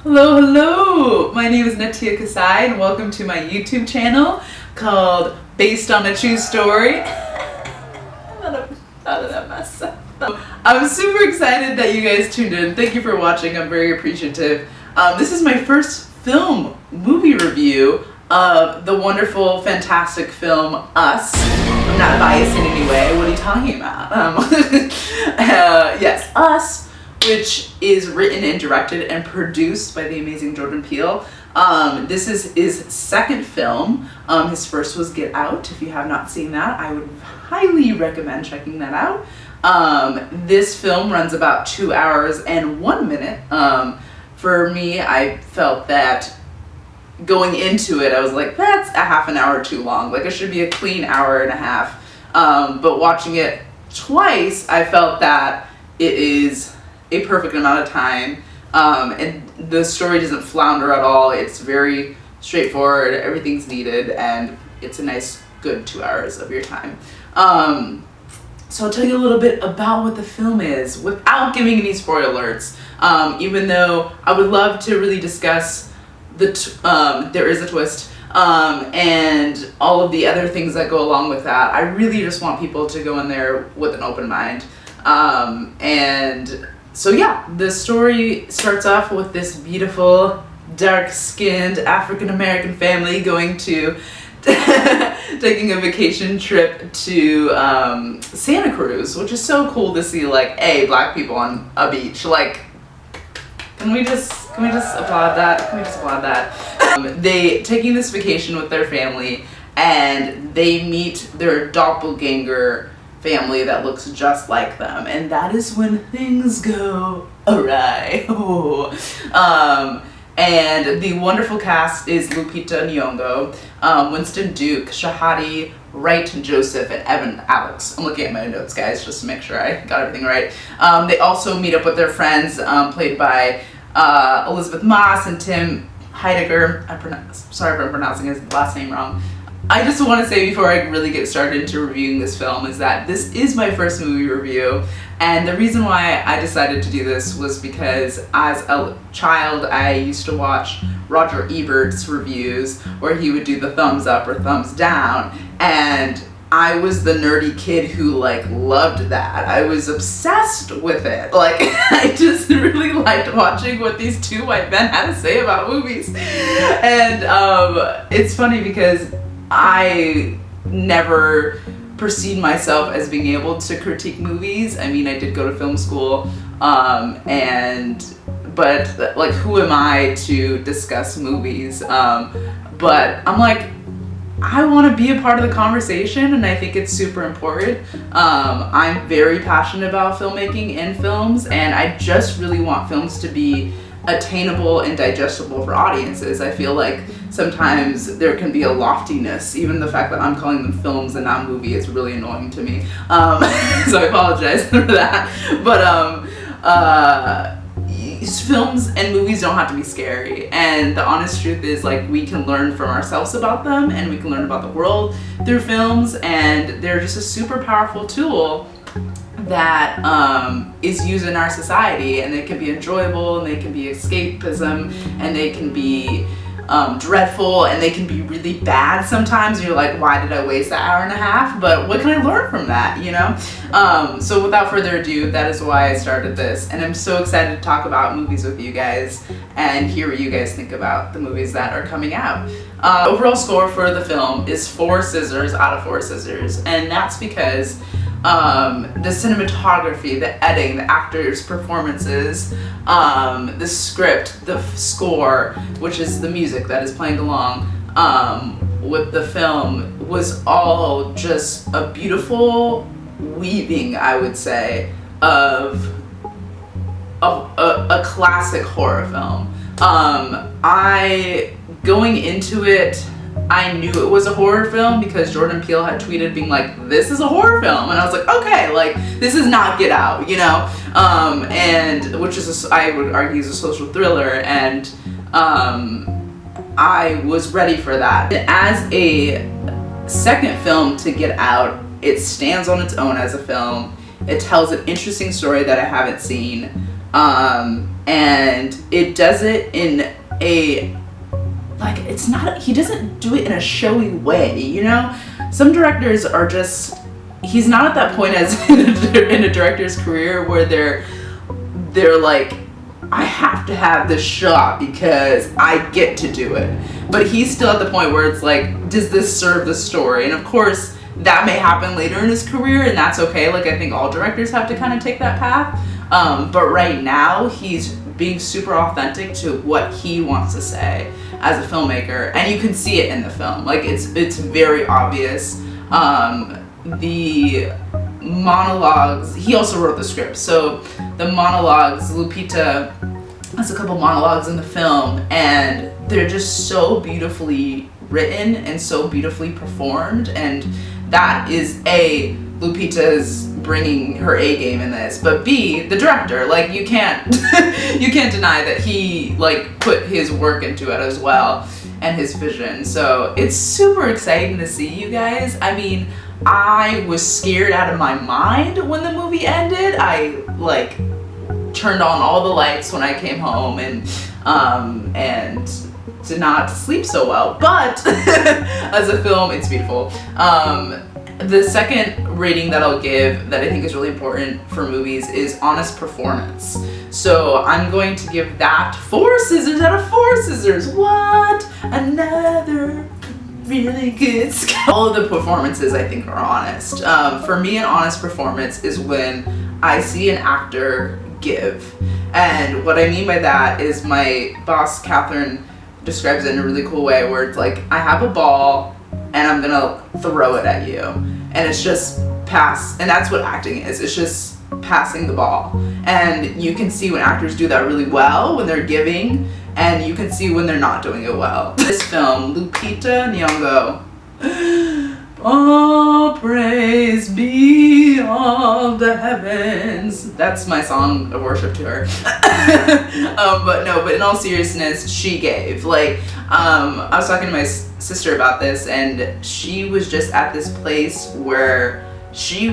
Hello, hello! My name is Natia Kasai and welcome to my YouTube channel called Based on a True Story. I'm out of that mess. I'm super excited that you guys tuned in. Thank you for watching. I'm very appreciative. This is my first movie review of the wonderful, fantastic film Us. I'm not biased in any way. What are you talking about? Yes, Us, which is written and directed and produced by the amazing Jordan Peele. This is his second film. His first was Get Out. If you have not seen that, I would highly recommend checking that out. This film runs about 2 hours and 1 minute. For me, I felt that going into it, I was like, that's a half an hour too long. Like, it should be a clean hour and a half. But watching it twice, I felt that it is a perfect amount of time, and the story doesn't flounder at all. It's very straightforward, everything's needed, and it's a nice good 2 hours of your time. So I'll tell you a little bit about what the film is without giving any spoilers, even though I would love to really discuss there is a twist, and all of the other things that go along with that. I really just want people to go in there with an open mind. So yeah, the story starts off with this beautiful, dark-skinned African-American family going to taking a vacation trip to Santa Cruz, which is so cool to see, like, black people on a beach. Like, can we just applaud that? Can we just applaud that? They taking this vacation with their family, and they meet their doppelganger family that looks just like them, and that is when things go awry. And the wonderful cast is Lupita Nyong'o, Winston Duke, Shahadi Wright Joseph, and Evan Alex. I'm looking at my notes, guys, just to make sure I got everything right. They also meet up with their friends, played by Elizabeth Moss and Tim Heidecker. Sorry if I'm pronouncing his last name wrong. I just want to say before I really get started into reviewing this film is that this is my first movie review, and the reason why I decided to do this was because as a child I used to watch Roger Ebert's reviews where he would do the thumbs up or thumbs down, and I was the nerdy kid who, like, loved that. I was obsessed with it. Like, I just really liked watching what these two white men had to say about movies. And it's funny because I never perceived myself as being able to critique movies. I mean, I did go to film school, but like, who am I to discuss movies? But I'm like, I want to be a part of the conversation, and I think it's super important. I'm very passionate about filmmaking and films, and I just really want films to be attainable and digestible for audiences. I feel like sometimes there can be a loftiness. Even the fact that I'm calling them films and not movie is really annoying to me. So I apologize for that. But films and movies don't have to be scary. And the honest truth is, like, we can learn from ourselves about them, and we can learn about the world through films, and they're just a super powerful tool that is used in our society, and they can be enjoyable, and they can be escapism, and they can be dreadful, and they can be really bad sometimes. You're like, why did I waste an hour and a half? But what can I learn from that, you know? So without further ado, that is why I started this, and I'm so excited to talk about movies with you guys and hear what you guys think about the movies that are coming out. Overall score for the film is 4 scissors out of 4 scissors, and that's because the cinematography, the editing, the actors' performances, the script, the score, which is the music that is playing along with the film, was all just a beautiful weaving, I would say, of a classic horror film. Going into it, I knew it was a horror film because Jordan Peele had tweeted being like, this is a horror film, and I was like, okay, like, this is not Get Out, you know, and which is I would argue is a social thriller, and I was ready for that. As a second film to Get Out, it stands on its own as a film. It tells an interesting story that I haven't seen. And it does it in a, like, it's not, he doesn't do it in a showy way, you know? Some directors are just, he's not at that point as in a director's career where they're like, I have to have this shot because I get to do it. But he's still at the point where it's like, does this serve the story? And of course, that may happen later in his career, and that's okay. Like, I think all directors have to kind of take that path. But right now, he's being super authentic to what he wants to say as a filmmaker, and you can see it in the film. Like, it's very obvious. The monologues, he also wrote the script, so the monologues, Lupita has a couple monologues in the film, and they're just so beautifully written and so beautifully performed, and that is A, Lupita's bringing her A game in this, but B, the director, like, you can't you can't deny that he like put his work into it as well, and his vision. So it's super exciting to see, you guys. I mean, I was scared out of my mind when the movie ended. I like turned on all the lights when I came home and did not sleep so well, but as a film, it's beautiful. The second rating that I'll give that I think is really important for movies is honest performance. So I'm going to give that 4 scissors out of 4 scissors. What? Another really good score. All of the performances I think are honest. For me, an honest performance is when I see an actor give. And what I mean by that is my boss, Catherine, describes it in a really cool way where it's like, I have a ball and I'm gonna throw it at you. And it's just pass, and that's what acting is. It's just passing the ball. And you can see when actors do that really well, when they're giving, and you can see when they're not doing it well. This film, Lupita Nyong'o, all praise be of the heavens. That's my song of worship to her. But in all seriousness, she gave. Like, I was talking to my sister about this, and she was just at this place where she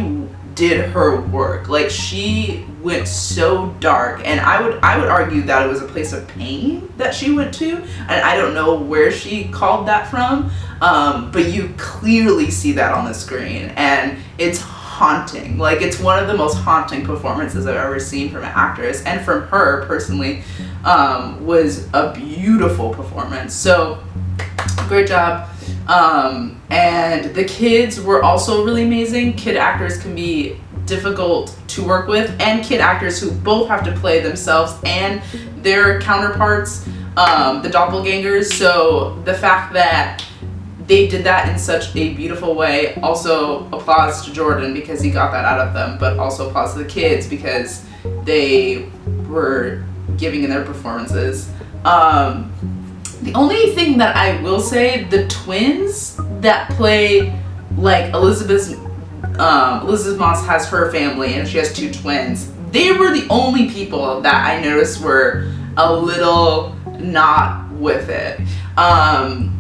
did her work. Like, she went so dark, and I would argue that it was a place of pain that she went to, and I don't know where she called that from, but you clearly see that on the screen, and it's haunting. Like, it's one of the most haunting performances I've ever seen from an actress, and from her personally, was a beautiful performance. So great job. And the kids were also really amazing. Kid actors can be difficult to work with, and kid actors who both have to play themselves and their counterparts, the doppelgangers. So the fact that they did that in such a beautiful way, also applause to Jordan because he got that out of them, but also applause to the kids because they were giving in their performances. The only thing that I will say, the twins that play, like, Elizabeth Moss has her family and she has 2 twins. They were the only people that I noticed were a little not with it. And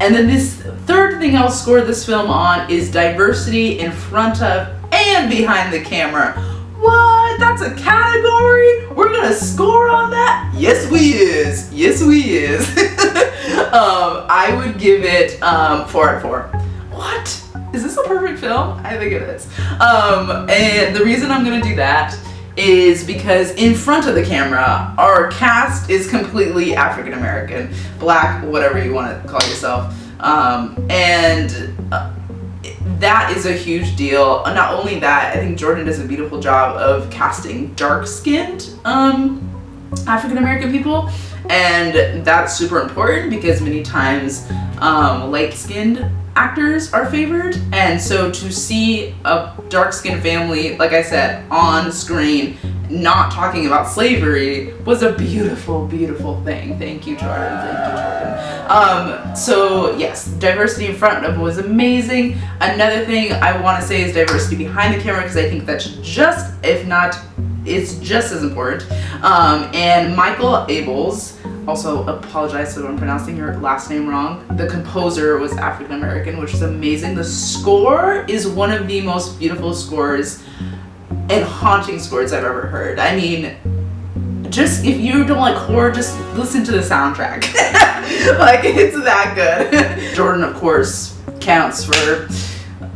then this third thing I'll score this film on is diversity in front of and behind the camera. What? That's a category? We're gonna score on that? Yes, we is. Yes, we is. I would give it 4 out of 4. What? Is this a perfect film? I think it is. And the reason I'm gonna do that is because in front of the camera, our cast is completely African American, black, whatever you want to call yourself. That is a huge deal. Not only that, I think Jordan does a beautiful job of casting dark-skinned African American people, and that's super important because many times light-skinned actors are favored, and so to see a dark-skinned family, like I said, on screen not talking about slavery was a beautiful, beautiful thing. Thank you, Jordan. Thank you, Jordan. So yes, diversity in front of was amazing. Another thing I want to say is diversity behind the camera, because I think that's just, if not, it's just as important. And Michael Abels, also apologize if I'm pronouncing your last name wrong. The composer was African American, which is amazing. The score is one of the most beautiful scores and haunting scores I've ever heard. I mean, just, if you don't like horror, just listen to the soundtrack. Like, it's that good. Jordan, of course, counts for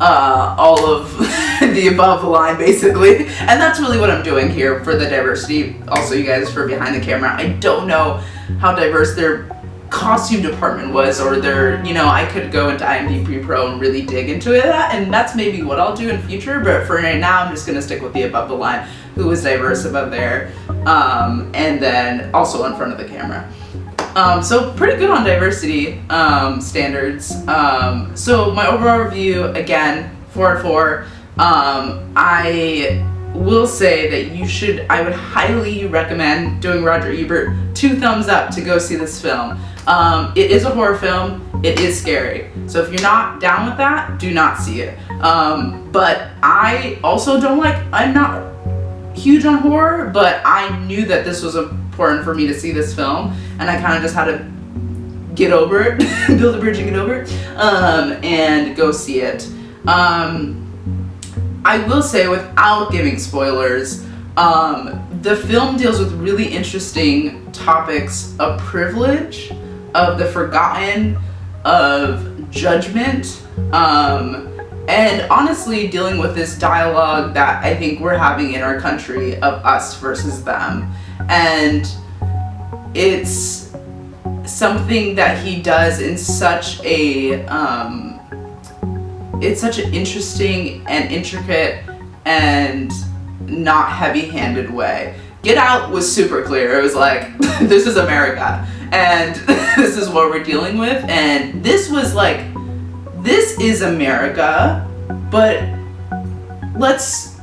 all of the above line, basically. And that's really what I'm doing here for the diversity. Also, you guys, for behind the camera, I don't know how diverse their costume department was, or their, you know, I could go into IMDb Pro and really dig into it, and that's maybe what I'll do in future, but for right now I'm just gonna stick with the above the line, who was diverse above there, and then also in front of the camera. So pretty good on diversity standards. So my overall review, again, 4 out of 4. I will say that I would highly recommend doing Roger Ebert 2 thumbs up to go see this film. It is a horror film, it is scary. So if you're not down with that, do not see it. But I also I'm not huge on horror, but I knew that this was important for me to see this film, and I kind of just had to get over it, build a bridge and get over it, and go see it. I will say, without giving spoilers, the film deals with really interesting topics of privilege, of the forgotten, of judgment, and honestly dealing with this dialogue that I think we're having in our country of us versus them. And it's something that he does in such a it's such an interesting and intricate and not heavy-handed way. Get Out was super clear. It was like, this is America, and this is what we're dealing with. And this was like, this is America, but let's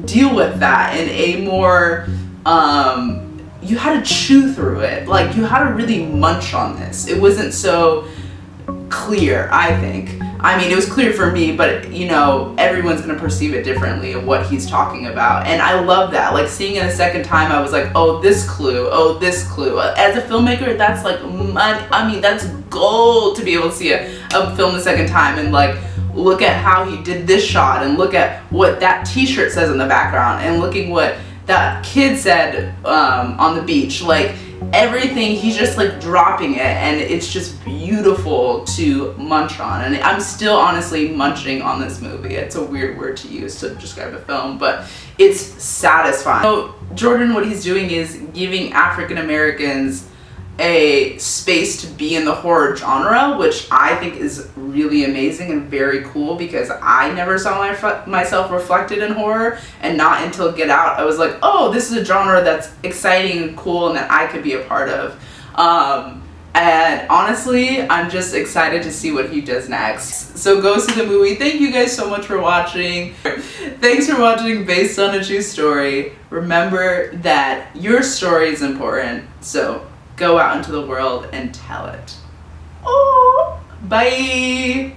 deal with that in a more, you had to chew through it. Like, you had to really munch on this. It wasn't so clear, I think. I mean, it was clear for me, but, you know, everyone's going to perceive it differently of what he's talking about. And I love that. Like, seeing it a second time, I was like, oh, this clue, oh, this clue. As a filmmaker, that's like, I mean, that's gold to be able to see a film the second time and, like, look at how he did this shot and look at what that t-shirt says in the background and looking what that kid said on the beach. Like, everything, he's just like dropping it, and it's just beautiful to munch on. And I'm still honestly munching on this movie. It's a weird word to use to describe a film, but it's satisfying. So Jordan, what he's doing is giving African Americans a space to be in the horror genre, which I think is really amazing and very cool, because I never saw myself reflected in horror, and not until Get Out I was like, oh, this is a genre that's exciting and cool and that I could be a part of. And honestly, I'm just excited to see what he does next. So go see the movie. Thank you guys so much for watching. Thanks for watching Based on a True Story. Remember that your story is important, so go out into the world and tell it. Oh, bye.